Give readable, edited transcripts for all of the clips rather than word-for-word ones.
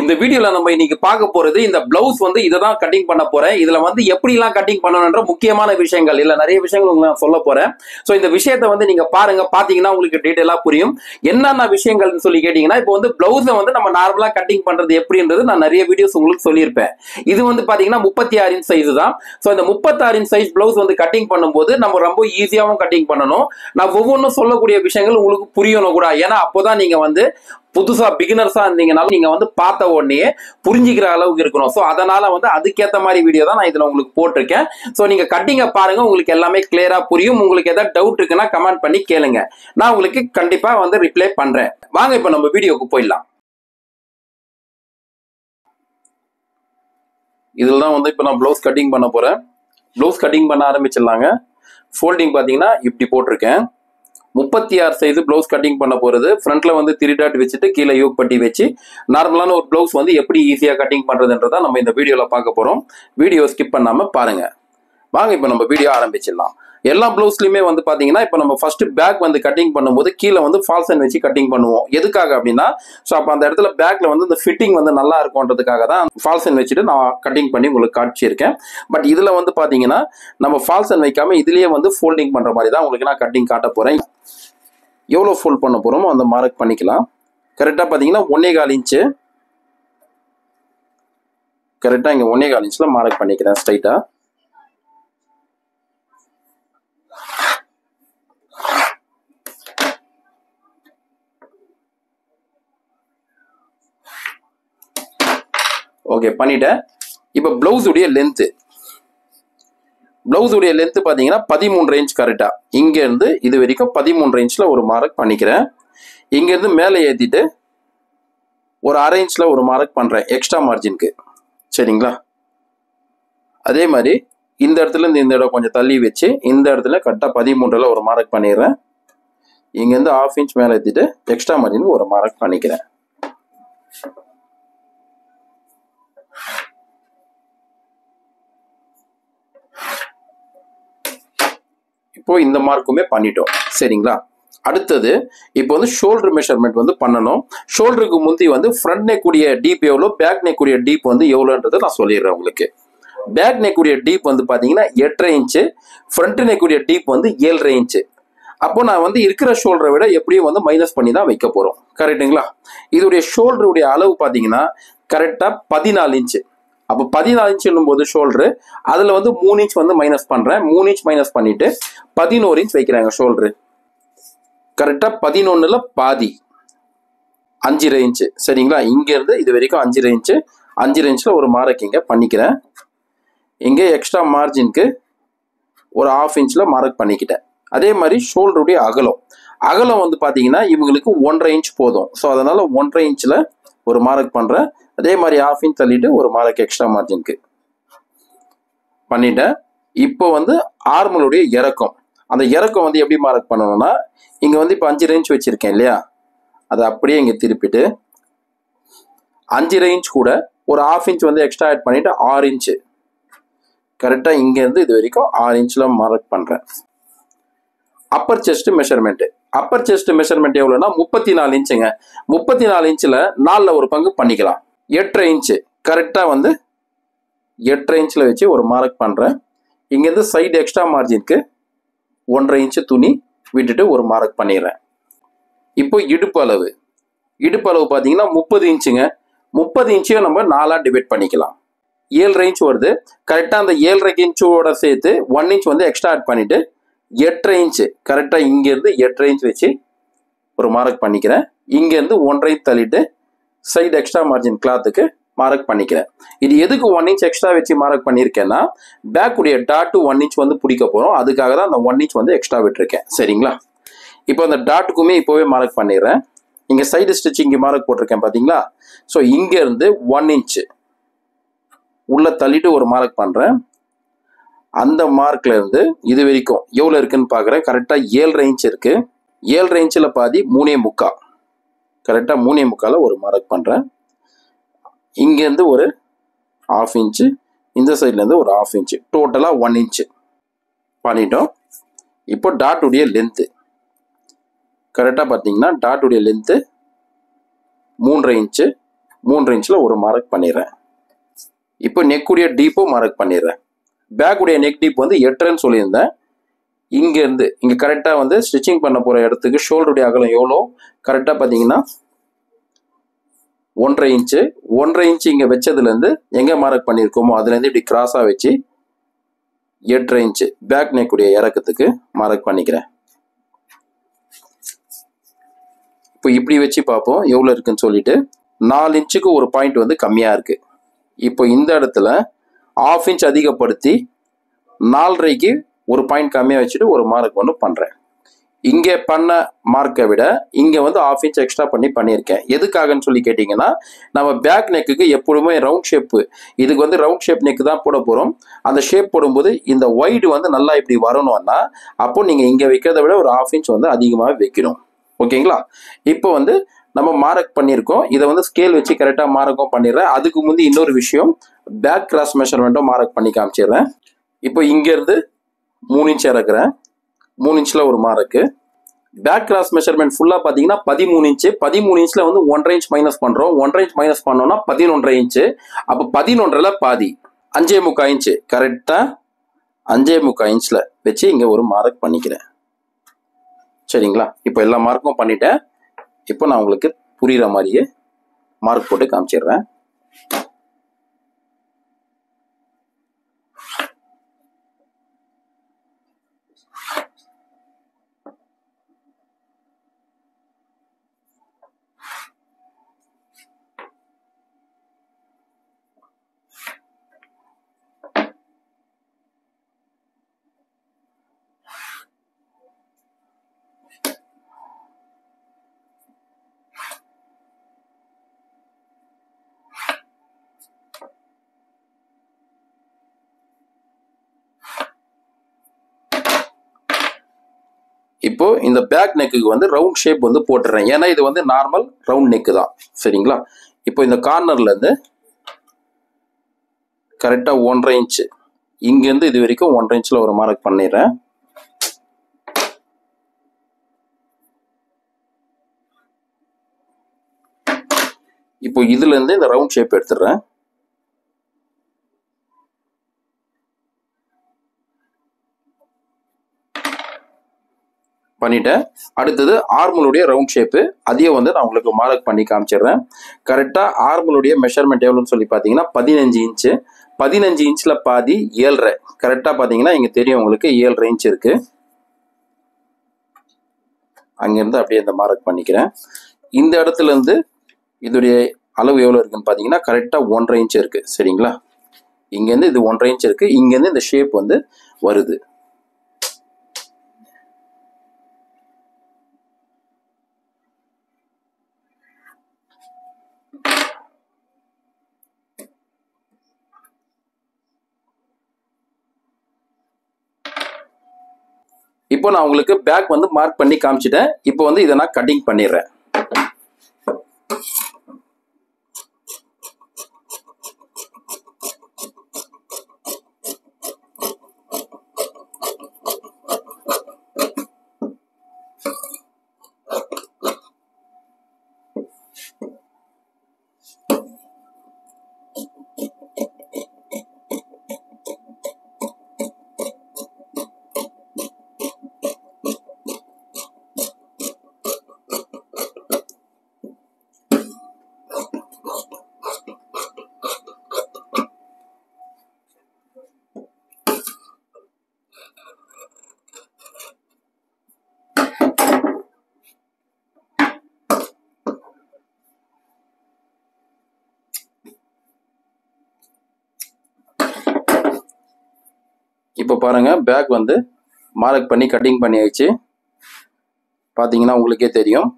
இந்த வீடியோல நம்ம இன்னைக்கு பார்க்க போறது இந்த பிளவுஸ் வந்து இததான் கட்டிங் பண்ண போறேன். இதுல வந்து எப்படி எல்லாம் கட்டிங் பண்ணணும்ன்ற முக்கியமான விஷயங்கள் இல்ல நிறைய விஷயங்கள் உங்களுக்கு நான் சொல்ல போறேன். சோ இந்த விஷயத்தை வந்து நீங்க பாருங்க, பாத்தீங்கன்னா உங்களுக்கு டீடைலா புரியும். என்னென்ன விஷயங்கள்னு சொல்லி கேட்டீங்கன்னா, இப்போ வந்து பிளவுஸை வந்து நம்ம நார்மலா கட்டிங் பண்றது எப்படின்றது நான் நிறைய வீடியோஸ் உங்களுக்கு சொல்லியிருப்பேன். இது வந்து பாத்தீங்கன்னா 36 இன்ச் சைஸ் தான். சோ இந்த 36 இன்ச் சைஸ் பிளவுஸ் வந்து கட்டிங் பண்ணும்போது நம்ம ரொம்ப ஈஸியாவும் கட்டிங் பண்ணணும். நான் ஒவ்வொன்றும் சொல்லக்கூடிய விஷயங்கள் உங்களுக்கு புரியணும் கூட. ஏன்னா அப்போதான் நீங்க வந்து புதுசா பிகினர்ஸா இருந்தீங்கனால நீங்க வந்து பார்த்த உடனே புரிஞ்சுக்கிற அளவுக்கு இருக்கணும். ஸோ அதனால வந்து அதுக்கேற்ற மாதிரி வீடியோ தான் நான் இதுல உங்களுக்கு போட்டிருக்கேன். ஸோ நீங்க கட்டிங்க பாருங்க, உங்களுக்கு எல்லாமே கிளியரா புரியும். உங்களுக்கு ஏதாவது டவுட் இருக்குன்னா கமெண்ட் பண்ணி கேளுங்க, நான் உங்களுக்கு கண்டிப்பா வந்து ரிப்ளை பண்றேன். வாங்க இப்ப நம்ம வீடியோக்கு போயிடலாம். இதுல தான் வந்து இப்ப நான் பிளவுஸ் கட்டிங் பண்ண போறேன். பிளவுஸ் கட்டிங் பண்ண ஆரம்பிச்சிடலாங்க. ஃபோல்டிங் பாத்தீங்கன்னா இப்படி போட்டிருக்கேன். 36 சைஸ் பிளவுஸ் கட்டிங் பண்ண போறது. ஃப்ரண்ட்ல வந்து 3 டாட் வச்சுட்டு கீழே யோக் பட்டி வச்சு நார்மலான ஒரு பிளவுஸ் வந்து எப்படி ஈஸியா கட்டிங் பண்றதுன்றத நம்ம இந்த வீடியோல பார்க்க போறோம். வீடியோ ஸ்கிப் பண்ணாம பாருங்க. வாங்க இப்ப நம்ம வீடியோ ஆரம்பிச்சிடலாம். எல்லா பிளவுஸ்லயுமே வந்து பாத்தீங்கன்னா இப்ப நம்ம ஃபர்ஸ்ட் பேக் வந்து கட்டிங் பண்ணும்போது கீழே வந்து ஃபால்ஸ் அண்ட் வச்சு கட்டிங் பண்ணுவோம். எதுக்காக அப்படின்னா, ஸோ அப்ப அந்த இடத்துல பேக்ல வந்து இந்த ஃபிட்டிங் வந்து நல்லா இருக்கும்ன்றதுக்காக தான் ஃபால்ஸ் அண்ட் வச்சுட்டு நான் கட்டிங் பண்ணி உங்களுக்கு காட்சியிருக்கேன். பட் இதுல வந்து பாத்தீங்கன்னா நம்ம ஃபால்ஸ் அண்ட் வைக்காம இதுலயே வந்து ஃபோல்டிங் பண்ற மாதிரி தான் உங்களுக்கு நான் கட்டிங் காட்ட போறேன். எவ்வளோ ஃபோல்ட் பண்ண போறோமோ அந்த மார்க் பண்ணிக்கலாம். கரெக்டா பாத்தீங்கன்னா 1.25 இன்ச்சு. கரெக்டா இங்க 1.25 இன்ச்ல மார்க் பண்ணிக்கிறேன் ஸ்ட்ரைட்டா. ஓகே பண்ணிட்டேன். இப்ப பிளவுஸ் உடைய லென்த், பிளவுஸ் உடைய லென்த் பாத்தீங்கன்னா 13 இன்ச். கரெக்டா இங்க இருந்து இது வரைக்கும் 13 இன்ச்ல ஒரு மார்க் பண்ணிக்கிறேன். இங்க இருந்து மேலே ஏத்திட்டு ஒரு 1/2 இன்ச்ல ஒரு மார்க் பண்றேன் எக்ஸ்ட்ரா மார்ஜினுக்கு. சரிங்களா? அதே மாதிரி இந்த இடத்துல இருந்து இந்த இடம் கொஞ்சம் தள்ளி வச்சு இந்த இடத்துல கரெக்டா 13ல ஒரு மார்க் பண்ணிடுறேன். இங்க இருந்து 1/2 இன்ச் மேலே ஏத்திட்டு எக்ஸ்ட்ரா மார்ஜினுக்கு ஒரு மார்க் பண்ணிக்கிறேன். இப்போ இந்த மார்க்குமே பண்ணிட்டோம். சரிங்களா? அடுத்தது இப்போ வந்து ஷோல்டர் மெஷர்மெண்ட் வந்து பண்ணணும். ஷோல்டருக்கு முந்தி வந்து ஃப்ரண்ட் நெக் உடைய டீப் எவ்வளோ, பேக் நெக் உடைய டீப் வந்து எவ்வளோன்றதை நான் சொல்லிடுறேன் உங்களுக்கு. பேக் நெக் உடைய டீப் வந்து பாத்தீங்கன்னா 8.5 இன்ச்சு, ஃப்ரண்ட் நெக் உடைய டீப் வந்து 7.5 இன்ச்சு. அப்போ நான் வந்து இருக்கிற ஷோல்டரை விட எப்படியும் வந்து மைனஸ் பண்ணி தான் வைக்க போறோம். கரெக்டுங்களா? இதோடைய ஷோல்டருடைய அளவு பாத்தீங்கன்னா கரெக்டா 14 இன்ச்சு. அப்போ 14 இன்ச் போது ஷோல்டரு அதுல வந்து 3 இன்ச் வந்து மைனஸ் பண்றேன். 3 இன்ச் மைனஸ் பண்ணிட்டு 11 இன்ச் வைக்கிறாங்க ஷோல்டரு. கரெக்டா 11ல பாதி 5.5 இன்ச்சு. சரிங்களா? இங்க இருந்து இது வரைக்கும் 5.5 இன்ச்சு. 5.5 இன்ச்ல ஒரு மார்க் இங்க பண்ணிக்கிறேன். இங்க எக்ஸ்ட்ரா மார்ஜினுக்கு ஒரு 1/2 இன்ச்ல மார்க் பண்ணிக்கிட்டேன். அதே மாதிரி ஷோல்டருடைய அகலம், அகலம் வந்து பாத்தீங்கன்னா இவங்களுக்கு 1.5 இன்ச் போதும். ஸோ அதனால 1.5 இன்ச்ல ஒரு மார்க் பண்றேன். அதே மாதிரி 1/2 இன்ச் தள்ளிட்டு ஒரு மார்க் எக்ஸ்ட்ரா மார்ஜினுக்கு பண்ணிட்டேன். இப்போ வந்து ஆர்மலுடைய இறக்கம், அந்த இறக்கம் வந்து எப்படி மார்க் பண்ணணும்னா, இங்க வந்து இப்போ 5.5 இன்ச் வச்சிருக்கேன் இல்லையா, அதை அப்படியே இங்க திருப்பிட்டு 5.5 இன்ச் கூட ஒரு 1/2 இன்ச் வந்து எக்ஸ்ட்ரா ஆட் பண்ணிட்டு 6 இன்ச். கரெக்டா இங்க இருந்து இது வரைக்கும் 6 இன்ச்ல மார்க் பண்றேன். Upper chest measurement, upper chest measurement எவ்வளவுனா 34 இன்ச்சுங்க. 34 இன்ச்ல 4ல ஒரு பங்கு பண்ணிக்கலாம். 8.5 இன்ச்சு. கரெக்டா வந்து 8.5 இன்ச்ல வச்சு ஒரு மார்க் பண்றேன். இங்க இருந்து சைடு எக்ஸ்ட்ரா மார்ஜினுக்கு 1.5 இன்ச்சு துணி விட்டுட்டு ஒரு மார்க் பண்ணிடுறேன். இப்போ இடுப்பு அளவு, இடுப்பு அளவு பாத்தீங்கன்னா 30 இன்ச்சுங்க. 30 இன்ச்சையும் நம்ம 4ஆ டிவைட் பண்ணிக்கலாம். 7.5 இன்ச் வருது. கரெக்டா அந்த 7.5 இன்ச்சோட சேர்த்து 1 இன்ச் வந்து எக்ஸ்ட்ரா ஆட் பண்ணிட்டு 8.5 இன்ச்சு. கரெக்டா இங்க இருந்து 8.5 இன்ச் வச்சு ஒரு மார்க் பண்ணிக்கிறேன். இங்க இருந்து 1.5 இன்ச் தள்ளிட்டு சைடு எக்ஸ்ட்ரா மார்ஜின் கிளாத்துக்கு மார்க் பண்ணிக்கிறேன். இது எதுக்கு 1 இன்ச் எக்ஸ்ட்ரா வச்சு மார்க் பண்ணியிருக்கேன்னா, பேக் உடைய டாட் 1 இன்ச் வந்து பிடிக்க போறோம். அதுக்காக தான் அந்த 1 இன்ச் வந்து எக்ஸ்ட்ரா விட்டுருக்கேன். சரிங்களா? இப்போ அந்த டாட்டுக்குமே இப்போவே மார்க் பண்ணிடுறேன். இங்க சைடு ஸ்டிச்சிங் மார்க் போட்டிருக்கேன் பாத்தீங்களா? ஸோ இங்க இருந்து 1 இன்ச் உள்ள தள்ளிட்டு ஒரு மார்க் பண்றேன். அந்த மார்க்ல இருந்து இது வரைக்கும் எவ்வளவு இருக்குன்னு பாக்குறேன். கரெக்டா 7.5 இன்ச் இருக்கு. 7.5 இன்ச்ல பாதி 3.25. கரெக்டா 3.25ல ஒரு மார்க் பண்றேன். இங்க இருந்து ஒரு 1/2 இன்ச்சு, இந்த சைட்ல இருந்து ஒரு 1/2 இன்ச்சு, டோட்டலா 1 இன்ச் பண்ணிட்டோம். இப்போ டாட் உடைய லென்த் கரெக்டா பாத்தீங்கன்னா டாட் உடைய லென்த் 3.5 இன்ச்சு. 3 இன்ச்சில் ஒரு மார்க் பண்ணிடுறேன். இப்போ நெக்குடைய டீப்பும் மார்க் பண்ணிடுறேன். பேக்குடைய நெக் டீப் வந்து 8.5 சொல்லியிருந்தேன். இங்கேருந்து இங்கே கரெக்டாக வந்து ஸ்டிச்சிங் பண்ண போகிற இடத்துக்கு ஷோல்டருடைய அகலம் எவ்வளோ கரெக்டாக பார்த்தீங்கன்னா 1.5 இன்ச்சு. 1.5 இன்ச்சு இங்கே வச்சதுலேருந்து எங்கே மார்க் பண்ணியிருக்கோமோ அதுலேருந்து இப்படி கிராஸாக வச்சு 8.5 இன்ச்சு பேக் நெக்குடைய இறக்கத்துக்கு மார்க் பண்ணிக்கிறேன். இப்போ இப்படி வச்சு பார்ப்போம் எவ்வளோ இருக்குன்னு சொல்லிட்டு. 4 இன்ச்சுக்கு ஒரு பாயிண்ட் வந்து கம்மியாக இருக்குது. இப்போ இந்த இடத்துல 1/2 இன்ச் அதிகப்படுத்தி 4.5க்கு ஒரு பாயிண்ட் கம்மியாக வச்சுட்டு ஒரு மார்க் ஒன்று பண்ணுறேன். இங்கே பண்ண மார்க்கை விட இங்கே வந்து 1/2 இன்ச் எக்ஸ்ட்ரா பண்ணியிருக்கேன். எதுக்காகன்னு சொல்லி கேட்டிங்கன்னா, நம்ம பேக் நெக்குக்கு எப்பொழுதுமே ரவுண்ட் ஷேப்பு, இதுக்கு வந்து ரவுண்ட் ஷேப் நெக்கு தான் போட போகிறோம். அந்த ஷேப் போடும்போது இந்த ஒய்டு வந்து நல்லா இப்படி வரணும்னா அப்போ நீங்கள் இங்கே வைக்கிறத விட ஒரு 1/2 இன்ச் வந்து அதிகமாக வைக்கணும். ஓகேங்களா? இப்போ வந்து நம்ம மார்க் பண்ணியிருக்கோம். இதை வந்து ஸ்கேல் வச்சு கரெக்டாக மார்க்கும் பண்ணிடுறேன். அதுக்கு முந்தி இன்னொரு விஷயம், பேக் கிராஸ் மெஷர்மெண்ட்டும் மார்க் பண்ணி காமிச்சிடுறேன். இப்போ இங்கேருந்து 3 இன்ச் இறக்குறேன். 3 இன்ச்சில் ஒரு மார்க்கு. பேக் கிராஸ் மெஷர்மெண்ட் ஃபுல்லாக பார்த்தீங்கன்னா 13 இன்ச்சு. 13 இன்ச்சில் வந்து 1.5 இன்ச் மைனஸ் பண்ணுறோம். 1.5 இன்ச் மைனஸ் பண்ணோம்னா 11.5 இன்ச்சு. அப்போ 11.5ல் பாதி 5.25 இன்ச்சு. கரெக்டாக 5.25 இன்ச்சில் வச்சு இங்கே ஒரு மார்க் பண்ணிக்கிறேன். சரிங்களா? இப்போ எல்லா மார்க்கும் பண்ணிட்டேன். இப்போ நான் உங்களுக்கு புரிகிற மாதிரியே மார்க் போட்டு காமிச்சிடுறேன். இப்போ இந்த பேக் நெக்குக்கு வந்து ரவுண்ட் ஷேப் வந்து போட்டுறேன். ஏன்னா இது வந்து நார்மல் ரவுண்ட் நெக்கு தான். சரிங்களா? இப்போ இந்த கார்னர்லேருந்து கரெக்டாக 1.5 இன்ச்சு இங்கேருந்து இது வரைக்கும் 1.5 இன்ச்சில் ஒரு மார்க் பண்ணிடுறேன். இப்போ இதுலேருந்து இந்த ரவுண்ட் ஷேப் எடுத்துடுறேன். பண்ணிட்டேன். அடுத்தது ஆர்மலுடைய ரவுண்ட் ஷேப்பு, அதையும் வந்து நான் உங்களுக்கு மார்க் பண்ணி காமிச்சிடுறேன். கரெக்டாக ஆர்மலுடைய மெஷர்மெண்ட் எவ்வளோன்னு சொல்லி பார்த்தீங்கன்னா 15 இன்ச்சு. 15 இன்ச்சில் பாதி 7.5. கரெக்டாக பார்த்தீங்கன்னா இங்கே தெரியும் உங்களுக்கு 7.5 இன்ச் இருக்குது. அங்கேருந்து அப்படியே இந்த மார்க் பண்ணிக்கிறேன். இந்த இடத்துலேருந்து இதோடைய அளவு எவ்வளோ இருக்குன்னு பார்த்தீங்கன்னா கரெக்டாக 1.5 இன்ச் இருக்குது. சரிங்களா? இங்கேருந்து இது 1.5 இன்ச் இருக்குது. இங்கேருந்து இந்த ஷேப் வந்து வருது. இப்போ நான் உங்களுக்கு பேக் வந்து மார்க் பண்ணி காமிச்சிட்டேன். இப்போ வந்து இதை நான் கட்டிங் பண்ணிடுறேன். இப்போ பாருங்க, பேக் வந்து மார்க் பண்ணி கட்டிங் பண்ணியாச்சு. பார்த்தீங்கன்னா உங்களுக்கே தெரியும்.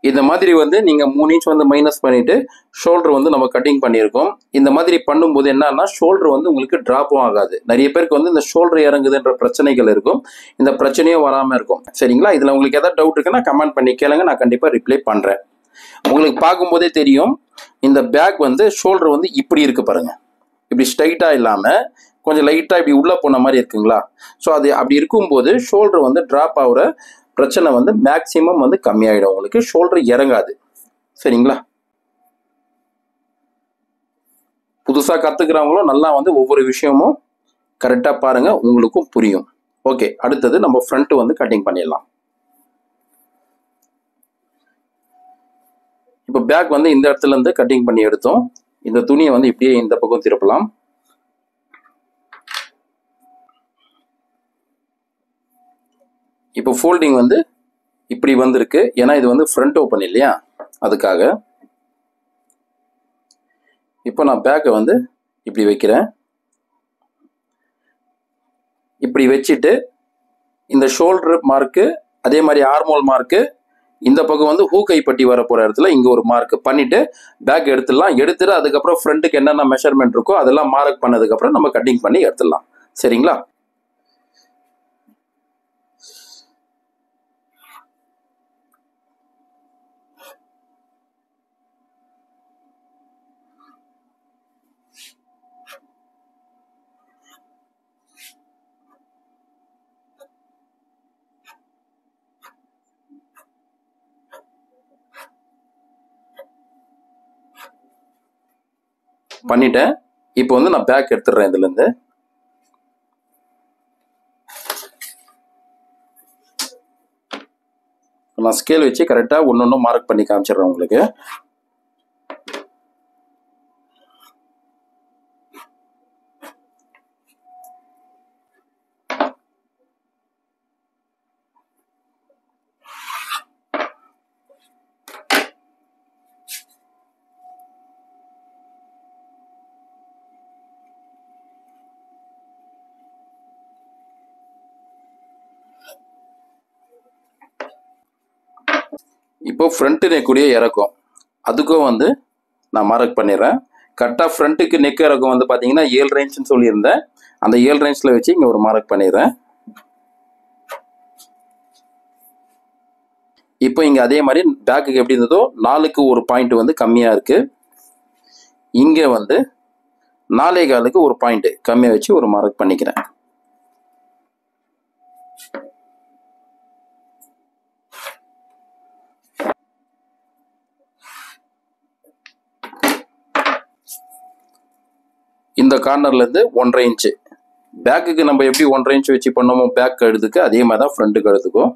இந்த மாதிரி வந்து நீங்கள் 3 இன்ச் வந்து மைனஸ் பண்ணிட்டு ஷோல்டர் வந்து நம்ம கட்டிங் பண்ணியிருக்கோம். இந்த மாதிரி பண்ணும்போது என்னன்னா ஷோல்டர் வந்து உங்களுக்கு ட்ராப்பும் ஆகாது. நிறைய பேருக்கு வந்து இந்த ஷோல்டர் இறங்குதுன்ற பிரச்சனைகள் இருக்கும். இந்த பிரச்சனையும் வராமல் இருக்கும். சரிங்களா? இதில் உங்களுக்கு எதாவது டவுட் இருக்குன்னா கமெண்ட் பண்ணி கேளுங்க, நான் கண்டிப்பாக ரிப்ளை பண்ணுறேன். உங்களுக்கு பார்க்கும்போதே தெரியும் இந்த பேக் வந்து ஷோல்டர் வந்து இப்படி இருக்கு பாருங்க. இப்படி ஸ்ட்ரைட்டாக இல்லாமல் கொஞ்சம் லைட்டாக இப்படி உள்ளே போன மாதிரி இருக்குங்களா? ஸோ அது அப்படி இருக்கும்போது ஷோல்டர் வந்து ட்ராப் ஆகிற பிரச்சனை வந்து மேக்சிமம் வந்து கம்மியாயிடும். உங்களுக்கு ஷோல்டர் இறங்காது. சரிங்களா? புதுசாக கற்றுக்கிறவங்களும் நல்லா வந்து ஒவ்வொரு விஷயமும் கரெக்டாக பாருங்கள், உங்களுக்கும் புரியும். ஓகே, அடுத்தது நம்ம ஃப்ரண்ட் வந்து கட்டிங் பண்ணிடலாம். இப்போ பேக் வந்து இந்த இடத்துல இருந்து கட்டிங் பண்ணி எடுத்தோம். இந்த துணியை வந்து இப்படியே இந்த பக்கம் திருப்பலாம். இப்போ ஃபோல்டிங் வந்து இப்படி வந்திருக்கு, ஏன்னா இது வந்து ஃப்ரண்ட் ஓப்பன் இல்லையா, அதுக்காக. இப்போ நான் பேக்கை வந்து இப்படி வைக்கிறேன். இப்படி வச்சுட்டு இந்த ஷோல்டர் மார்க்கு, அதே மாதிரி ஆர்மோல் மார்க்கு, இந்த பக்கம் வந்து ஹூ கைப்பட்டி வர போகிற இடத்துல இங்கே ஒரு மார்க் பண்ணிவிட்டு பேக் எடுத்துடலாம். எடுத்துட்டு அதுக்கப்புறம் ஃப்ரண்ட்டுக்கு என்னென்ன மெஷர்மெண்ட் இருக்கோ அதெல்லாம் மார்க் பண்ணதுக்கப்புறம் நம்ம கட்டிங் பண்ணி எடுத்துடலாம். சரிங்களா? பண்ணிட்டேன். இப்போ வந்து நான் பேக் எடுத்துடுறேன். இதுலேருந்து நான் ஸ்கேல் வச்சு கரெக்டாக ஒன்று ஒன்று மார்க் பண்ணி காமிச்சிடுறேன் உங்களுக்கு. இப்போ ஃப்ரண்ட் நெக்குடைய இறக்கம் அதுக்கும் வந்து நான் மார்க் பண்ணிடுறேன். கரெக்டாக ஃப்ரண்ட்டுக்கு நெக் இறக்கம் வந்து பார்த்தீங்கன்னா 7 ரேஞ்சுன்னு சொல்லியிருந்தேன். அந்த 7 ரேஞ்சில் வச்சு இங்கே ஒரு மார்க் பண்ணிடுறேன். இப்போ இங்கே அதே மாதிரி பேக்குக்கு எப்படி இருந்ததோ 4க்கு ஒரு பாயிண்ட் வந்து கம்மியாக இருக்குது. இங்கே வந்து 4.25க்கு ஒரு பாயிண்ட் கம்மியாக வச்சு ஒரு மார்க் பண்ணிக்கிறேன். இந்த கார்னர்லேருந்து 1.5 இன்ச்சு பேக்குக்கு நம்ம எப்படி 1.5 இன்ச்சு வச்சு பண்ணோமோ பேக் கழுத்துக்கு, அதே மாதிரி தான் ஃப்ரண்ட் கழுத்துக்கும்.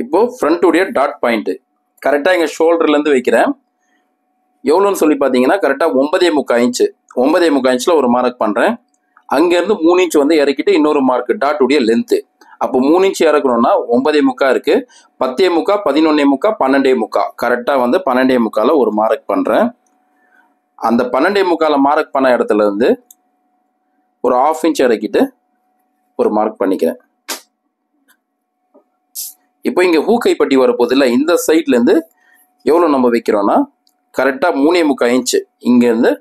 இப்போ ஃப்ரண்ட்டுடைய டாட் பாயிண்ட் கரெக்டாக இங்கே ஷோல்டர்லேருந்து வைக்கிறேன். எவ்வளோன்னு சொல்லி பார்த்தீங்கன்னா கரெக்டாக 9.25 இன்ச்சு. 9.25 இன்ச்சில் ஒரு மார்க் பண்ணுறேன். அங்கேருந்து 3 இன்ச் வந்து இறக்கிட்டு இன்னொரு மார்க் டாட்டுடைய லென்த்து. அப்போ 3 இன்ச் இறக்கணும்னா 9.25 இருக்குது, 10.25, 11.25, 12.25. கரெக்டாக வந்து 12.25 ஒரு மார்க் பண்ணுறேன். அந்த 12.25 மார்க் பண்ண இடத்துல இருந்து ஒரு 1/2 இன்ச் இறக்கிட்டு ஒரு மார்க் பண்ணிக்கிறேன். இப்போ இங்கே ஹூ கைப்பட்டி வரப்போது இல்லை, இந்த சைட்லேருந்து எவ்வளோ நம்ம வைக்கிறோன்னா கரெக்டாக 3.25 இன்ச்சு. இங்கேருந்து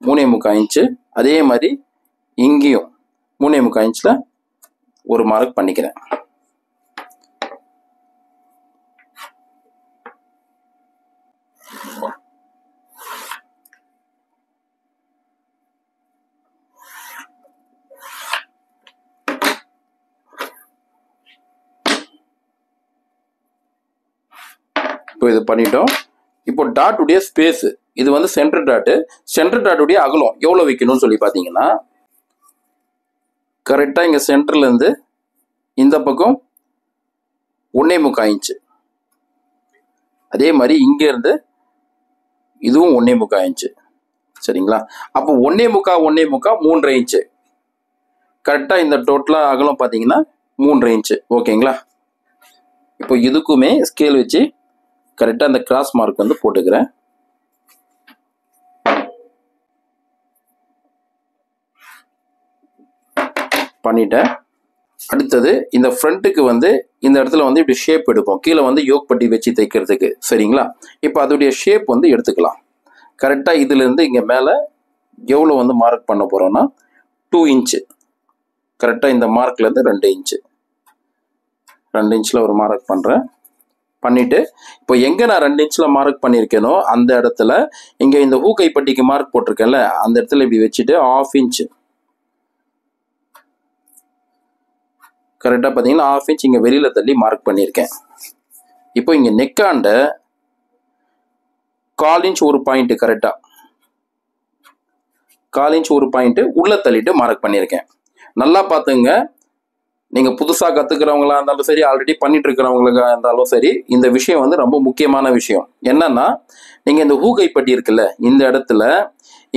3.25 இன்ச்சு. அதே மாதிரி இங்கேயும் 3.25 இன்ச்சில் ஒரு மார்க் பண்ணிக்கிறேன். இப்போ இது பண்ணிட்டோம். இப்போ டாட்டுடைய ஸ்பேஸ் இது வந்து சென்டர் டாட்டு. சென்டர் டாட்டுடைய அகலம் எவ்வளோ வைக்கணும்னு சொல்லி பார்த்தீங்கன்னா கரெக்டாக இங்கே சென்டர்லேருந்து இந்த பக்கம் 1.25 இன்ச்சு. அதே மாதிரி இங்கேருந்து இதுவும் 1.25 இன்ச்சு. சரிங்களா? அப்போ 1.25 3.5 இன்ச்சு. கரெக்டாக இந்த டோட்டலாக அகலம் பார்த்தீங்கன்னா 3.5 இன்ச்சு. ஓகேங்களா? இப்போ இதுக்குமே ஸ்கேல் வச்சு கரெக்டாக அந்த கிராஸ் மார்க் வந்து போட்டுக்கிறேன். பண்ணிட்டேன். அடுத்தது இந்த ஃப்ரண்ட்டுக்கு வந்து இந்த இடத்துல வந்து இப்படி ஷேப் எடுப்போம், கீழே வந்து யோக் பட்டி வச்சு தைக்கிறதுக்கு. சரிங்களா? இப்போ அதோடைய ஷேப் வந்து எடுத்துக்கலாம். கரெக்டாக இதுலேருந்து இங்கே மேலே எவ்வளோ வந்து மார்க் பண்ண போகிறோன்னா 2 இன்ச்சு. கரெக்டாக இந்த மார்க்லேருந்து 2 இன்ச்சு. 2 இன்ச்சில் ஒரு மார்க் பண்ணுறேன். பண்ணிட்டு இப்போ எங்கே நான் 2 இன்ச்சில் மார்க் பண்ணியிருக்கேனோ அந்த இடத்துல இங்கே இந்த ஊக்கைப்பட்டிக்கு மார்க் போட்டிருக்கேன்ல அந்த இடத்துல இப்படி வச்சுட்டு 1/2 இன்ச்சு கரெக்டாக பார்த்தீங்கன்னா 1/2 இன்ச் இங்கே வெளியில் தள்ளி மார்க் பண்ணியிருக்கேன். இப்போ இங்கே நெக்காண்ட 1/4 இன்ச் ஒரு பாயிண்ட் கரெக்டாக 1/4 இன்ச் ஒரு பாயிண்ட் உள்ள தள்ளிட்டு மார்க் பண்ணியிருக்கேன். நல்லா பார்த்துங்க, நீங்கள் புதுசாக கற்றுக்கிறவங்களா இருந்தாலும் சரி, ஆல்ரெடி பண்ணிட்டு இருக்கிறவங்களுக்கா இருந்தாலும் சரி, இந்த விஷயம் வந்து ரொம்ப முக்கியமான விஷயம். என்னன்னா, நீங்கள் இந்த ஊகைப்பட்டி இருக்குல்ல, இந்த இடத்துல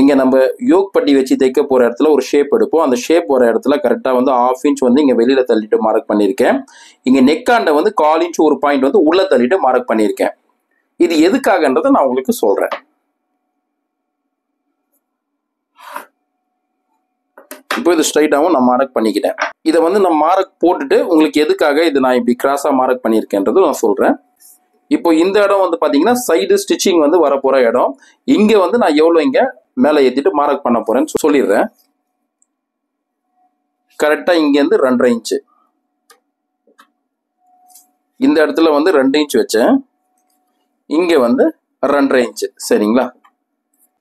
இங்கே நம்ம யோக் பட்டி வச்சு தைக்க போகிற இடத்துல ஒரு ஷேப் எடுப்போம். அந்த ஷேப் வர இடத்துல கரெக்டாக வந்து 1/2 இன்ச் வந்து இங்கே வெளியில் தள்ளிட்டு மார்க் பண்ணியிருக்கேன். இங்கே நெக்காண்ட வந்து 1/4 இன்ச் ஒரு பாயிண்ட் வந்து உள்ள தள்ளிட்டு மார்க் பண்ணியிருக்கேன். இது எதுக்காகன்றதை நான் உங்களுக்கு சொல்கிறேன். இப்போ இது ஸ்ட்ரைட்டாகவும் நான் மார்க் பண்ணிக்கிட்டேன். இதை வந்து நான் மார்க் போட்டுட்டு உங்களுக்கு எதுக்காக இது நான் இப்படி கிராஸாக மார்க் பண்ணியிருக்கேன்றது நான் சொல்கிறேன். இப்போ இந்த இடம் வந்து பார்த்தீங்கன்னா சைடு ஸ்டிச்சிங் வந்து வரப்போகிற இடம். இங்கே வந்து நான் எவ்வளோ இங்கே மேலே ஏற்றிட்டு மார்க் பண்ண போகிறேன்னு சொல்லிடுறேன். கரெக்டாக இங்கேருந்து 2.5 இன்ச்சு இந்த இடத்துல வந்து 2 இன்ச் வச்சேன். இங்கே வந்து 2.5 இன்ச்சு. சரிங்களா?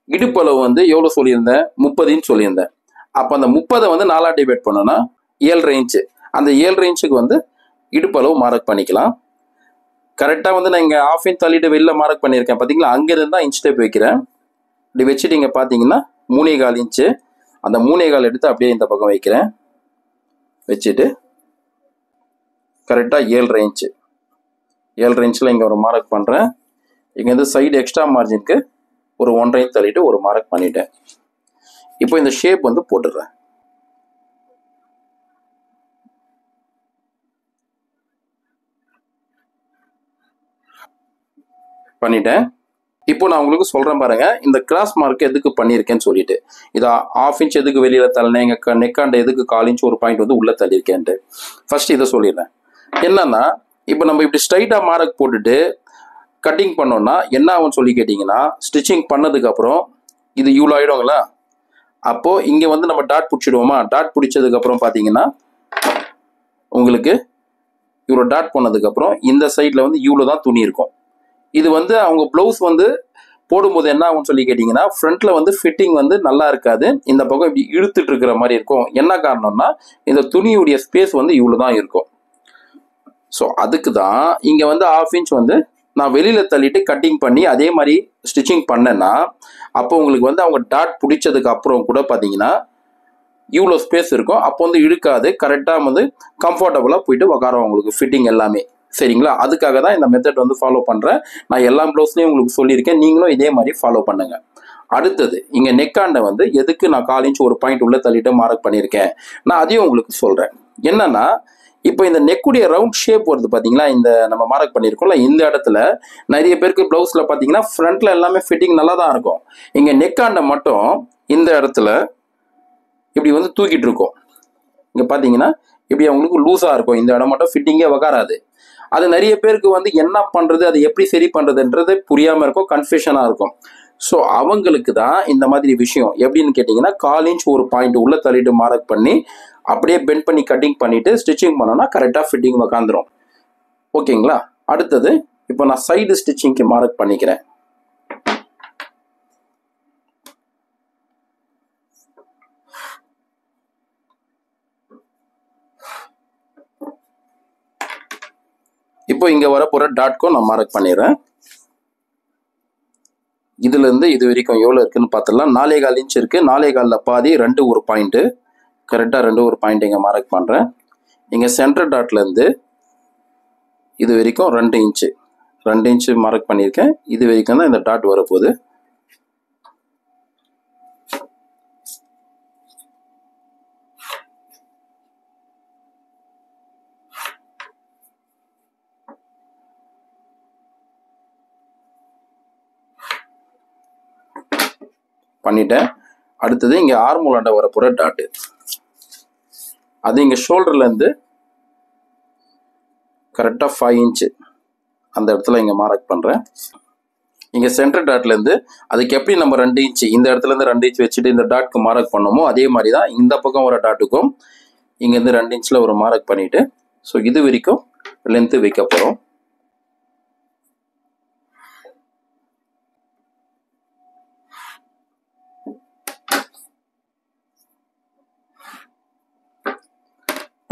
இடுப்பளவு வந்து எவ்வளோ சொல்லியிருந்தேன்? 30 இன்ச் சொல்லியிருந்தேன். அப்போ அந்த 30 வந்து 4 டிவைட் பண்ணோன்னா 7.5 இன்ச்சு. அந்த 7.5 இன்ச்சுக்கு வந்து இடுப்பளவு மார்க் பண்ணிக்கலாம். கரெக்டாக வந்து நான் இங்கே 1/2 இன்ச் தள்ளிட்டு வெளில மார்க் பண்ணியிருக்கேன். பார்த்தீங்களா? அங்கேருந்து தான் இன்ச் டேப் வைக்கிறேன். இப்படி வச்சுட்டு இங்கே பார்த்தீங்கன்னா 3.25 இன்ச்சு. அந்த 3.25 எடுத்து அப்படியே இந்த பக்கம் வைக்கிறேன். வச்சுட்டு கரெக்டாக 7.5 இன்ச்சு 7.5 இன்ச்சில் இங்கே ஒரு மார்க் பண்ணுறேன். இங்கேருந்து சைடு எக்ஸ்ட்ரா மார்ஜினுக்கு ஒரு 1.5 இன்ச் தள்ளிட்டு ஒரு மார்க் பண்ணிட்டேன். இப்போ இந்த ஷேப் வந்து போட்டுடுறேன். பண்ணிட்டேன். இப்போ நான் உங்களுக்கு சொல்றேன் பாருங்க, இந்த கிராஸ் மார்க் எதுக்கு பண்ணியிருக்கேன்னு சொல்லிட்டு. இதை 1/2 இன்ச் எதுக்கு வெளியில தள்ளினேன், எங்க நெக்காண்ட எதுக்கு 1/4 இன்ச் ஒரு பாயிண்ட் வந்து உள்ள தள்ளியிருக்கேன்ட்டு ஃபர்ஸ்ட் இதை சொல்லிடுறேன். என்னன்னா, இப்போ நம்ம இப்படி ஸ்ட்ரைட்டா மார்க் போட்டுட்டு கட்டிங் பண்ணோம்னா என்ன ஆகும்னு சொல்லி கேட்டிங்கன்னா, ஸ்டிச்சிங் பண்ணதுக்கு அப்புறம் இது இவ்வளோ ஆயிடுங்களா. அப்போ இங்க வந்து நம்ம டாட் பிடிச்சிடுவோமா, டாட் பிடிச்சதுக்கு அப்புறம் பாத்தீங்கன்னா உங்களுக்கு இவ்வளோ டாட் பண்ணதுக்கு அப்புறம் இந்த சைட்ல வந்து இவ்வளோ தான் துணி இருக்கும். இது வந்து அவங்க பிளவுஸ் வந்து போடும்போது என்ன ஆகும்னு சொல்லி கேட்டிங்கன்னா, ஃப்ரண்ட்ல வந்து ஃபிட்டிங் வந்து நல்லா இருக்காது. இந்த பக்கம் இப்படி இழுத்துட்டு இருக்கிற மாதிரி இருக்கும். என்ன காரணம்னா, இந்த துணியுடைய ஸ்பேஸ் வந்து இவ்வளோ தான் இருக்கும். ஸோ அதுக்கு தான் இங்கே வந்து 1/2 இன்ச் வந்து நான் வெளியில தள்ளிட்டு கட்டிங் பண்ணி அதே மாதிரி ஸ்டிச்சிங் பண்ணேன்னா, அப்போ உங்களுக்கு வந்து அவங்க டாட் பிடிச்சதுக்கு அப்புறம் கூட பார்த்தீங்கன்னா இவ்வளோ ஸ்பேஸ் இருக்கும். அப்போ வந்து இழுக்காது, கரெக்டாக வந்து கம்ஃபர்டபுளாக போயிட்டு உட்காரும் உங்களுக்கு ஃபிட்டிங் எல்லாமே. சரிங்களா? அதுக்காக தான் இந்த மெத்தட் வந்து ஃபாலோ பண்ணுறேன். நான் எல்லா ப்ளவுஸ்லையும் உங்களுக்கு சொல்லியிருக்கேன், நீங்களும் இதே மாதிரி ஃபாலோ பண்ணுங்க. அடுத்தது இங்கே நெக்காண்ட வந்து எதுக்கு நான் 1/4 இன்ச் ஒரு பாயிண்ட் உள்ள தள்ளிட்டு மார்க் பண்ணியிருக்கேன், நான் அதையும் உங்களுக்கு சொல்கிறேன். என்னன்னா, இப்போ இந்த நெக்குடைய ரவுண்ட் ஷேப் வருது பார்த்தீங்களா, இந்த நம்ம மார்க் பண்ணியிருக்கோம்ல, இந்த இடத்துல நிறைய பேருக்கு ப்ளவுஸில் பார்த்தீங்கன்னா ஃப்ரண்ட்ல எல்லாமே ஃபிட்டிங் நல்லா தான் இருக்கும். இங்கே நெக்காண்ட மட்டும் இந்த இடத்துல இப்படி வந்து தூக்கிட்டு இருக்கும். இங்கே பார்த்தீங்கன்னா இப்படி அவங்களுக்கு லூஸாக இருக்கும். இந்த இடம் மட்டும் ஃபிட்டிங்கே உக்காராது. அது நிறைய பேருக்கு வந்து என்ன பண்ணுறது, அது எப்படி சரி பண்ணுறதுன்றது புரியாமல் இருக்கும், கன்ஃபியூஷனாக இருக்கும். ஸோ அவங்களுக்கு தான் இந்த மாதிரி விஷயம் எப்படின்னு கேட்டிங்கன்னா, 1/4 இன்ச் ஒரு பாயிண்ட் உள்ள தள்ளிட்டு மார்க் பண்ணி அப்படியே பெண்ட் பண்ணி கட்டிங் பண்ணிட்டு ஸ்டிச்சிங் பண்ணோன்னா கரெக்டாக ஃபிட்டிங் உக்காந்துரும். ஓகேங்களா? அடுத்தது இப்போ நான் சைடு ஸ்டிச்சிங்க்கு மார்க் பண்ணிக்கிறேன். இப்போ இங்க வரப்போற டாட்க்கும் நான் மார்க் பண்ணிடுறேன். இதுல இருந்து இது வரைக்கும் எவ்வளவு இருக்குன்னு பார்த்துடலாம். 4.25 இன்ச் இருக்கு. 4.25ல பாதி 2 ஒரு பாயிண்ட், கரெக்டா 2 ஒரு பாயிண்ட் இங்க மார்க் பண்றேன். இங்க சென்டர் டாட்ல இருந்து இது வரைக்கும் 2 இன்ச்சு 2 இன்ச்சு மார்க் பண்ணியிருக்கேன். இது வரைக்கும் தான் இந்த டாட் வரப்போகுது. பண்ணிட்டேன். அடுத்தது இங்க ஆர்மோலாண்ட வரப்போற டாட், அது இங்க ஷோல்டர்ல இருந்து கரெக்டா 5 இன்ச்சு அந்த இடத்துல இங்க மார்க் பண்றேன். இங்க சென்டர் டாட்ல இருந்து அதுக்கு எப்படி நம்ம 2 இன்ச்சு இந்த இடத்துல இருந்து 2 இன்ச் வச்சுட்டு இந்த டாட்க்கு மார்க் பண்ணோமோ அதே மாதிரி தான் இந்த பக்கம் வர டாட்டுக்கும் இங்க இருந்து 2 இன்ச்ல ஒரு மார்க் பண்ணிட்டு, ஸோ இது வரைக்கும் லென்த் வைக்க போறோம்.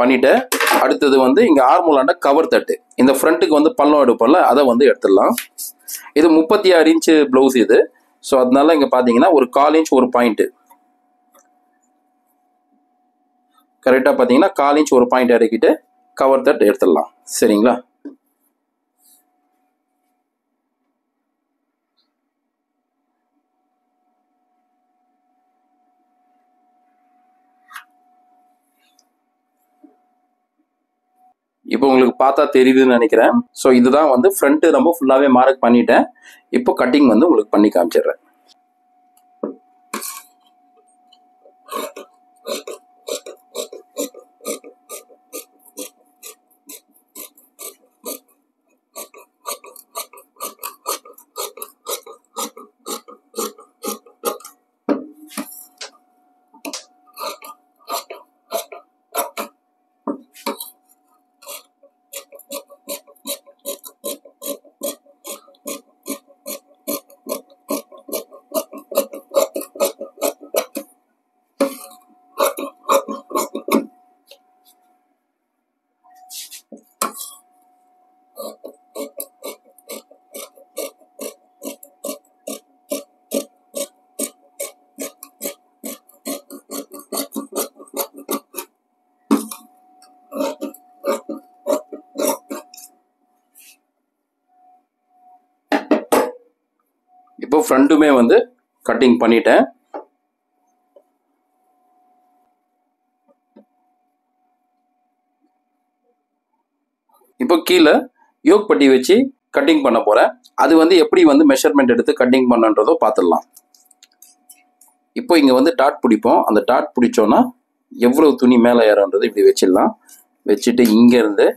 பண்ணிட்டேன். அடுத்தது வந்து இங்க ஆர்மோலாண்ட கவர் தட்டு, இந்த ஃப்ரண்ட்டுக்கு வந்து பள்ளம் எடுப்போம்ல, அதை வந்து எடுத்துடலாம். இது 36 இன்ச்சு பிளவுஸ் இது. ஸோ அதனால இங்க பாத்தீங்கன்னா ஒரு 1/4 இன்ச் ஒரு பாயிண்ட், கரெக்டா பாத்தீங்கன்னா 1/4 இன்ச் ஒரு பாயிண்ட் இறக்கிட்டு கவர் தட் எடுத்துடலாம். சரிங்களா? இப்போ உங்களுக்கு பார்த்தா தெரியுதுன்னு நினைக்கிறேன். ஸோ இதுதான் வந்து ஃப்ரண்ட் நம்ம ஃபுல்லாவே மார்க் பண்ணிட்டேன். இப்போ கட்டிங் வந்து உங்களுக்கு பண்ணி காமிச்சிடுறேன். இப்போ ஃப்ரண்ட்டுமே வந்து கட்டிங் பண்ணிட்டேன். இப்போ கீழே யோக் பட்டி வச்சு கட்டிங் பண்ண போறேன். அது வந்து எப்படி வந்து மெஷர்மெண்ட் எடுத்து கட்டிங் பண்ணன்றதோ பார்த்துடலாம். இப்போ இங்க வந்து டாட் பிடிப்போம். அந்த டாட் பிடிச்சோன்னா எவ்வளவு துணி மேலே ஏறன்றது இப்படி வச்சிடலாம். வச்சுட்டு இங்க இருந்து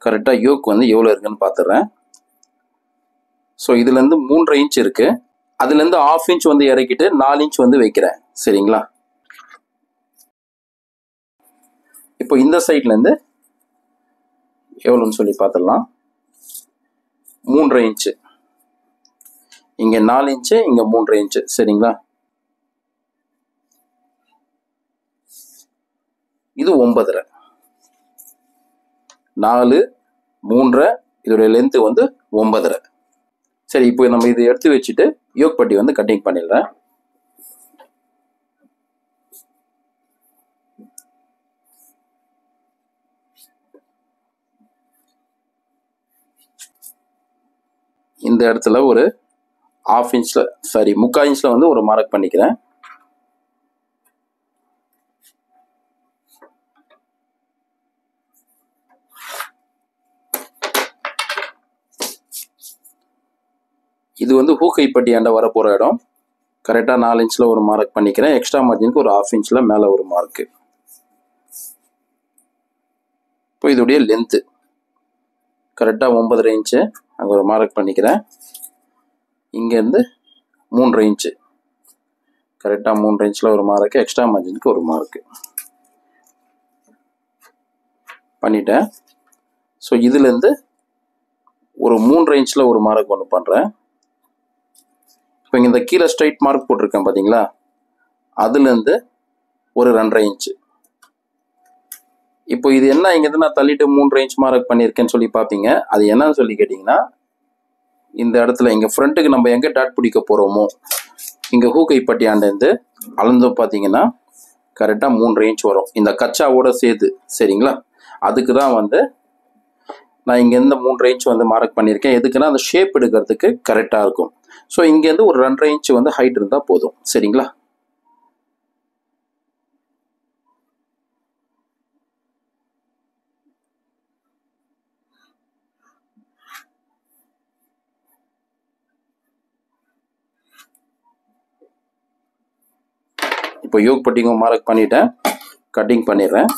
கரெக்டா யோக் வந்து எவ்வளவு இருக்குன்னு பார்த்துடுறேன். ஸோ இதுல இருந்து 3.5 இன்ச் இருக்கு. அதுல இருந்து 1/2 இன்ச் வந்து இறக்கிட்டு 4 இன்ச் வந்து வைக்கிறேன். சரிங்களா? இப்போ இந்த சைட்ல இருந்து எவ்வளோன்னு சொல்லி பார்த்துடலாம். 3.5 இன்ச்சு, இங்க 4 இன்ச்சு, இங்க 3.5 இன்ச்சு. சரிங்களா? இது 9.5, 4, 3, இதோட லென்த் வந்து 9.5. சரி, இப்போ நம்ம இதை எடுத்து வச்சுட்டு யோக் பட்டி வந்து கட்டிங் பண்ணிடலாம். இந்த இடத்துல ஒரு 1/2 இன்ச்ல, சாரி 3/4 இன்ச்ல வந்து ஒரு மார்க் பண்ணிக்கிறேன். இது வந்து ஹூக்கை பட்டி ஆண்ட வர போற இடம். கரெக்டா 4 இன்ச்ல ஒரு மார்க் பண்ணிக்கிறேன். எக்ஸ்ட்ரா மார்ஜினுக்கு ஒரு 1/2 இன்ச்ல மேல ஒரு மார்க். இப்போ இதோடைய லென்த் கரெக்டா 9.5 இன்ச்சு, அங்க ஒரு மார்க் பண்ணிக்கிறேன். இங்க இருந்து 3.5 இன்ச்சு, கரெக்டா 3.5 இன்ச்ல ஒரு மார்க், எக்ஸ்ட்ரா மார்ஜினுக்கு ஒரு மார்க் பண்ணிட்டேன். ஸோ இதுல இருந்து ஒரு 3.5 இன்ச்ல ஒரு மார்க் ஒன்று பண்றேன். இப்போ இந்த கீழே ஸ்ட்ரைட் மார்க் போட்டிருக்கேன் பாத்தீங்களா, அதுல இருந்து ஒரு 2.5 இன்ச்சு. இப்போ இது என்ன, இங்க இருந்து நான் தள்ளிட்டு 3.5 இன்ச் மார்க் பண்ணியிருக்கேன்னு சொல்லி பாப்பீங்க. அது என்னன்னு சொல்லி கேட்டீங்கன்னா, இந்த இடத்துல இங்க ஃப்ரண்ட்டுக்கு நம்ம எங்க டாட் பிடிக்க போறோமோ, இங்க ஹூக்கை பட்டி ஆண்டேந்து அளந்து பாத்தீங்கன்னா கரெக்டா 3.5 இன்ச் வரும், இந்த கச்சாவோட சேர்த்து. சரிங்களா? அதுக்கு தான் வந்து நான் இங்க இருந்து 3.5 இன்ச் வந்து மார்க் பண்ணியிருக்கேன். எதுக்குன்னா அந்த ஷேப் எடுக்கிறதுக்கு கரெக்டா இருக்கும். ஸோ இங்க இருந்து ஒரு 2.5 இன்ச் வந்து ஹைட் இருந்தா போதும். சரிங்களா? இப்போ யோக் பட்டிங்கும் மார்க் பண்ணிட்டேன். கட்டிங் பண்ணிடுறேன்.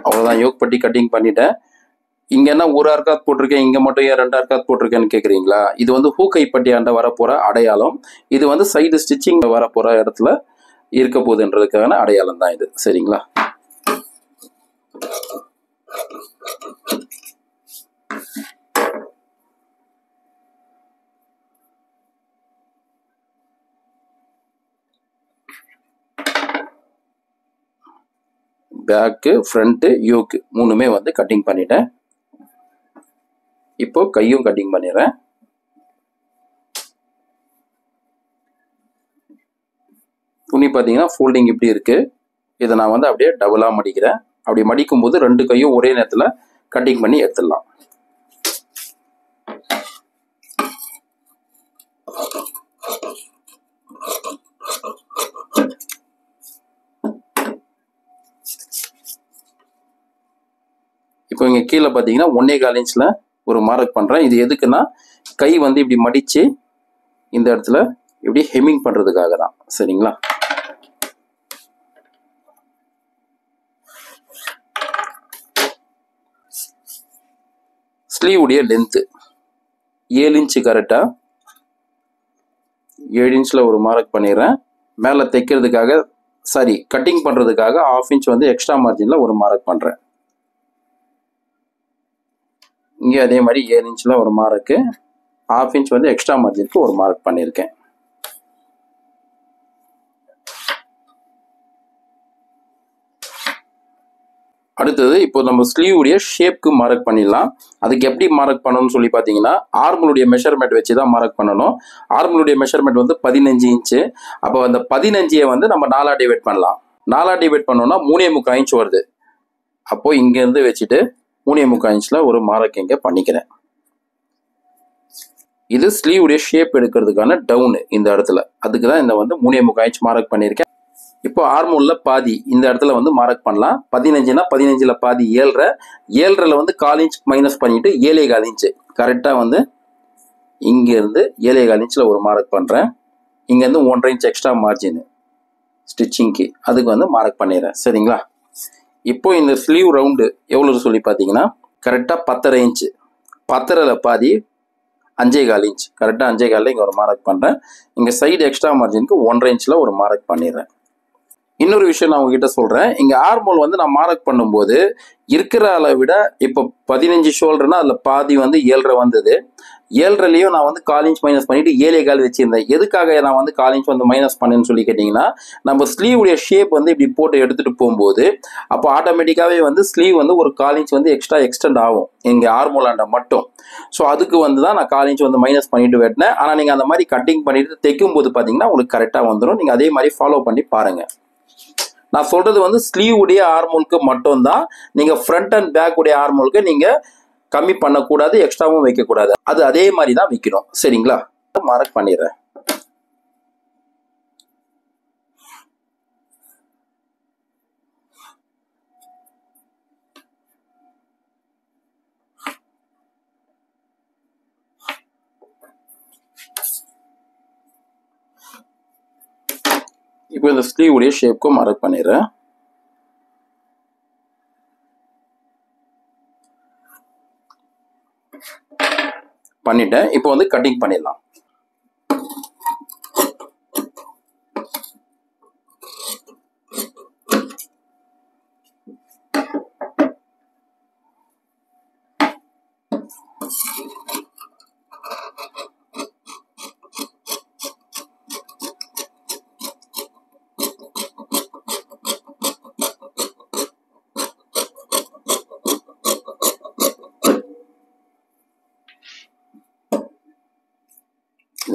அவ்வளவுதான், யோக் பட்டி கட்டிங் பண்ணிட்டேன். இங்க என்ன ஒரு அர்க்காத் போட்டிருக்கேன், இங்க மட்டும் ஏன் 2 அர்க்காத் போட்டிருக்கேன்னு கேக்குறீங்களா? இது வந்து ஹூக்கைப்பட்டியாண்ட வரப்போற அடையாளம். இது வந்து சைடு ஸ்டிச்சிங் வரப்போற இடத்துல இருக்க போகுதுன்றதுக்கான அடையாளம் தான் இது. சரிங்களா? பேக்கு, ஃப்ரண்ட், யோக்கு மூணுமே வந்து கட்டிங் பண்ணிட்டேன். இப்போ கையும் கட்டிங் பண்ணிடுறேன். துணி பார்த்தீங்கன்னா ஃபோல்டிங் இப்படி இருக்கு. இதை நான் வந்து அப்படியே டபுளா மடிக்கிறேன். அப்படி மடிக்கும் போது 2 கையும் ஒரே நேரத்தில் கட்டிங் பண்ணி எடுத்துடலாம். இப்போ இங்க கீழே பார்த்தீங்கன்னா 1.25 இன்ச்ல ஒரு மார்க் பண்றேன். இது எதுக்குன்னா கை வந்து இப்படி மடிச்சு இந்த இடத்துல இப்படி ஹெம்மிங் பண்றதுக்காக தான். சரிங்களா? ஸ்லீவ் உடைய லென்த் 7 இன்ச் கரெக்டா 7 இன்ச்ல ஒரு மார்க் பண்ணிடுறேன். மேலே தைக்கிறதுக்காக கட்டிங் பண்றதுக்காக 1/2 இன்ச் வந்து எக்ஸ்ட்ரா மார்ஜின்ல ஒரு மார்க் பண்றேன். இங்கே அதே மாதிரி 7 இன்ச்ல ஒரு மார்க்கு, 1/2 இன்ச் வந்து எக்ஸ்ட்ரா மார்ஜினுக்கு ஒரு மார்க் பண்ணியிருக்கேன். அடுத்தது இப்போ நம்ம ஸ்லீவ் உடைய ஷேப்க்கு மார்க் பண்ணிடலாம். அதுக்கு எப்படி மார்க் பண்ணணும்னு சொல்லி பார்த்தீங்கன்னா ஆர்மலுடைய மெஷர்மெண்ட் வச்சு தான் மார்க் பண்ணணும். ஆர்மலுடைய மெஷர்மெண்ட் வந்து 15 இன்ச்சு. அப்போ அந்த 15ஐ வந்து நம்ம 4ஆ டிவைட் பண்ணலாம். 4ஆ டிவைட் பண்ணோம்னா 3.25 இன்ச் வருது. அப்போ இங்கேருந்து வச்சுட்டு 3.25 இன்ச்ல ஒரு மார்க் இங்கே பண்ணிக்கிறேன். இது ஸ்லீவ் உடைய ஷேப் எடுக்கிறதுக்கான டவுன் இந்த இடத்துல. அதுக்கு தான் இந்த வந்து 3.25 இன்ச் மார்க் பண்ணியிருக்கேன். இப்போ ஆர்மோல்ல பாதி இந்த இடத்துல வந்து மார்க் பண்ணலாம். 15னா 15ல பாதி 7.5, 7.5ல வந்து 1/4 இன்ச் மைனஸ் பண்ணிட்டு 7.25 இன்ச் கரெக்டாக வந்து இங்கேருந்து 7.25 இன்ச்சில் ஒரு மார்க் பண்ணுறேன். இங்கேருந்து 1.5 இன்ச் எக்ஸ்ட்ரா மார்ஜின் ஸ்டிச்சிங்க்கு அதுக்கு வந்து மார்க் பண்ணிடுறேன். சரிங்களா? இப்போ இந்த ஸ்லீவ் ரவுண்டு எவ்வளோ சொல்லி பார்த்தீங்கன்னா கரெக்டாக 10.5 இன்ச்சு. 10.5ல பாதி 5.25 இன்ச் கரெக்டாக 5.25 இங்கே ஒரு மார்க் பண்ணுறேன். இங்கே சைடு எக்ஸ்ட்ரா மார்ஜினுக்கு 1.5 இன்ச்சில் ஒரு மார்க் பண்ணிடுறேன். இன்னொரு விஷயம் நான் உங்ககிட்ட சொல்றேன். இங்க ஆர்மோல் வந்து நான் மார்க் பண்ணும்போது இருக்கிற அளவை விட இப்போ 15 ஷோல்டர்னா அதுல பாதி வந்து 7.5 வந்தது. 7.5லையும் நான் வந்து 1/4 இன்ச் மைனஸ் பண்ணிட்டு 7.25 வச்சிருந்தேன். எதுக்காக நான் வந்து 1/4 இன்ச் வந்து மைனஸ் பண்ணேன்னு சொல்லி கேட்டீங்கன்னா நம்ம ஸ்லீவுடைய ஷேப் வந்து இப்படி போட்டு எடுத்துட்டு போகும்போது அப்போ ஆட்டோமேட்டிக்காவே வந்து ஸ்லீவ் வந்து ஒரு 1/4 இன்ச் வந்து எக்ஸ்ட்ரா எக்ஸ்டெண்ட் ஆகும் இங்க ஆர்மோலாண்ட மட்டும். ஸோ அதுக்கு வந்து தான் நான் 1/4 இன்ச் வந்து மைனஸ் பண்ணிட்டு வெட்டினேன். ஆனா நீங்க அந்த மாதிரி கட்டிங் பண்ணிட்டு தைக்கும் போது பாத்தீங்கன்னா உங்களுக்கு கரெக்டா வந்துடும். நீங்க அதே மாதிரி ஃபாலோ பண்ணி பாருங்க. நான் சொல்றது வந்து ஸ்லீவ் உடைய ஆர்மோலுக்கு மட்டும் தான். நீங்க ஃப்ரண்ட் அண்ட் பேக் உடைய ஆர்மோலுக்கு நீங்க கம்மி பண்ணக்கூடாது, எக்ஸ்ட்ராவும் வைக்கக்கூடாது. அது அதே மாதிரி தான் வைக்கணும். சரிங்களா? மார்க் பண்ணிடுறேன். இப்போ இந்த ஸ்லீவ் உடைய ஷேப்க்கும் மார்க் பண்ணிடுறேன். பண்ணிட்டேன். இப்போ வந்து கட்டிங் பண்ணிடலாம்.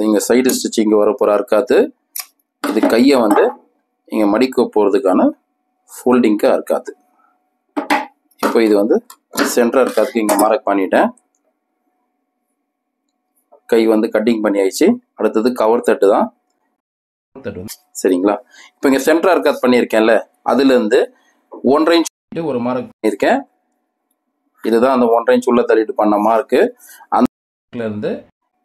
இங்கே சைடு ஸ்டிச்சிங் வர போகிறா இருக்காது. இது கையை வந்து இங்கே மடிக்க போகிறதுக்கான ஃபோல்டிங்காக இருக்காது. இப்போ இது வந்து சென்டராக இருக்காதுக்கு இங்கே மார்க் பண்ணிட்டேன். கை வந்து கட்டிங் பண்ணி ஆயிடுச்சு. அடுத்தது கவர் தட்டு தான். சரிங்களா? இப்போ இங்கே சென்டராக இருக்காது பண்ணியிருக்கேன்ல, அதுலேருந்து 1.5 இன்ச் ஒரு மார்க் பண்ணியிருக்கேன். இதுதான் அந்த 1.5 இன்ச் உள்ள தள்ளிட்டு பண்ண மார்க்கு. அந்த இருந்து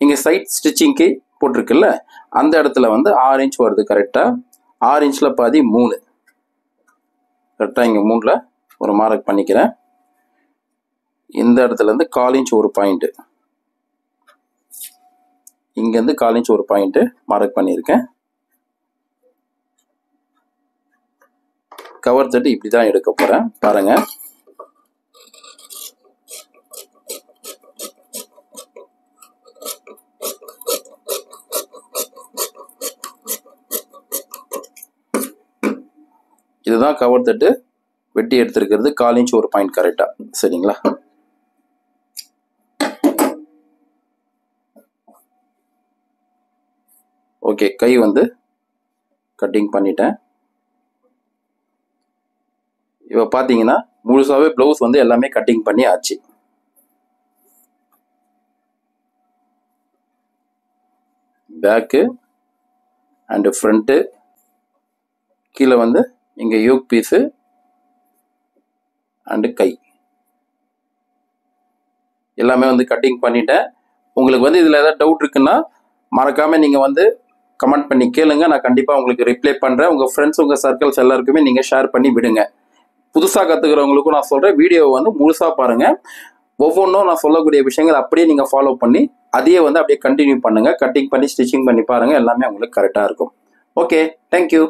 இங்கே சைட் ஸ்டிச்சிங்க்கு போட்டிருக்குல்ல, அந்த இடத்துல வந்து 6 இன்ச் வருது. கரெக்டாக 6 இன்ச்சில் பாதி 3. கரெக்டாக இங்கே 3ல் ஒரு மார்க் பண்ணிக்கிறேன். இந்த இடத்துல இருந்து 1/4 இன்ச் ஒரு பாயிண்ட், இங்கேருந்து 1/4 இன்ச் ஒரு பாயிண்ட் மார்க் பண்ணியிருக்கேன். கவர் தட்டு இப்படி தான் எடுக்க போகிறேன் பாருங்க. இதுதான் கவர் தட்டு வெட்டி எடுத்திருக்கிறது, 1/4 இன்ச் ஒரு பாயிண்ட் கரெக்டா. சரிங்களா? ஓகே, கை வந்து கட்டிங் பண்ணிட்டேன். இப்போ பார்த்தீங்கன்னா முழுசாவே ப்ளவுஸ் வந்து எல்லாமே கட்டிங் பண்ணி ஆச்சு. பேக்கு அண்டு ஃப்ரண்ட்டு, கீழே வந்து இங்கே யோக் பீஸு அண்டு கை எல்லாமே வந்து கட்டிங் பண்ணிட்டேன். உங்களுக்கு வந்து இதில் ஏதாவது டவுட் இருக்குன்னா மறக்காமல் நீங்கள் வந்து கமெண்ட் பண்ணி கேளுங்க. நான் கண்டிப்பாக உங்களுக்கு ரிப்ளை பண்ணுறேன். உங்கள் ஃப்ரெண்ட்ஸ், உங்கள் சர்க்கிள்ஸ் எல்லாருக்குமே நீங்கள் ஷேர் பண்ணி விடுங்க. புதுசாக கற்றுக்கிறவங்களுக்கும் நான் சொல்கிறேன், வீடியோவை வந்து முழுசாக பாருங்கள். ஒவ்வொன்றும் நான் சொல்லக்கூடிய விஷயங்கள் அப்படியே நீங்கள் ஃபாலோ பண்ணி அதையே வந்து அப்படியே கண்டினியூ பண்ணுங்கள். கட்டிங் பண்ணி ஸ்டிச்சிங் பண்ணி பாருங்கள், எல்லாமே உங்களுக்கு கரெக்டாக இருக்கும். Okay, thank you.